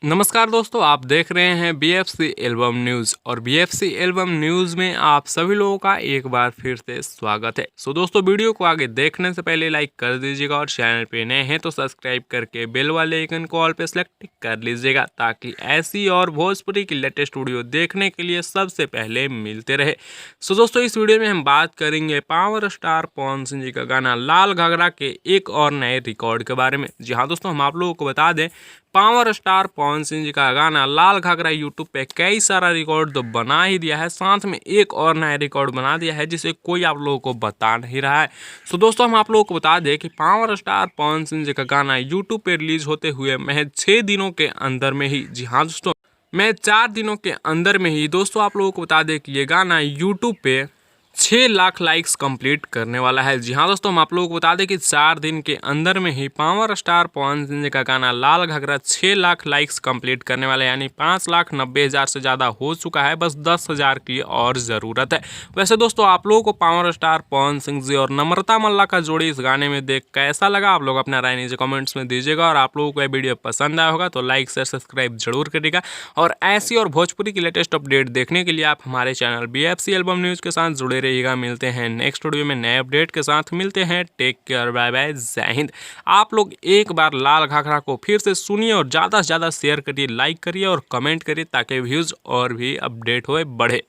नमस्कार दोस्तों, आप देख रहे हैं बीएफसी एल्बम न्यूज़ और बीएफसी एल्बम न्यूज़ में आप सभी लोगों का एक बार फिर से स्वागत है। दोस्तों, वीडियो को आगे देखने से पहले लाइक कर दीजिएगा और चैनल पे नए हैं तो सब्सक्राइब करके बेल वाले आइकन को ऑल पे सेलेक्ट कर लीजिएगा ताकि ऐसी और भोजपुरी की लेटेस्ट वीडियो देखने के लिए सबसे पहले मिलते रहे। दोस्तों, इस वीडियो में हम बात करेंगे पावर स्टार पवन सिंह जी का गाना लाल घाघरा के एक और नए रिकॉर्ड के बारे में। जी हाँ दोस्तों, हम आप लोगों को बता दें, पावर स्टार पवन सिंह जी का गाना लाल घाघरा यूट्यूब पे कई सारा रिकॉर्ड तो बना ही दिया है, साथ में एक और नया रिकॉर्ड बना दिया है जिसे कोई आप लोगों को बता नहीं रहा है। दोस्तों, हम आप लोगों को बता दें कि पावर स्टार पवन सिंह जी का गाना यूट्यूब पे रिलीज होते हुए महज 6 दिनों के अंदर में ही, जी हाँ दोस्तों, महज 4 दिनों के अंदर में ही दोस्तों आप लोगों को बता दें कि ये गाना यूट्यूब पे 6 लाख लाइक्स कंप्लीट करने वाला है। जी हाँ दोस्तों, हम आप लोगों को बता दें कि 4 दिन के अंदर में ही पावर स्टार पवन सिंह जी का गाना लाल घाघरा 6 लाख लाइक्स कंप्लीट करने वाला है, यानी 5,90,000 से ज़्यादा हो चुका है। बस 10,000 की और ज़रूरत है। वैसे दोस्तों, आप लोगों को पावर स्टार पवन सिंह जी और नम्रता मल्ला का जोड़ी इस गाने में देख कैसा लगा, आप लोग अपना राय नीचे कमेंट्स में दीजिएगा। और आप लोगों को यह वीडियो पसंद आया होगा तो लाइक शेयर सब्सक्राइब जरूर करिएगा। और ऐसी और भोजपुरी की लेटेस्ट अपडेट देखने के लिए आप हमारे चैनल बीएफसी एल्बम न्यूज़ के साथ जुड़े रहिएगा। मिलते हैं नेक्स्ट वीडियो में नए अपडेट के साथ। मिलते हैं, टेक केयर, बाय बाय, जय हिंद। आप लोग एक बार लाल घाघरा को फिर से सुनिए और ज़्यादा से ज़्यादा शेयर करिए, लाइक करिए और कमेंट करिए ताकि व्यूज़ और भी अपडेट होए बढ़े।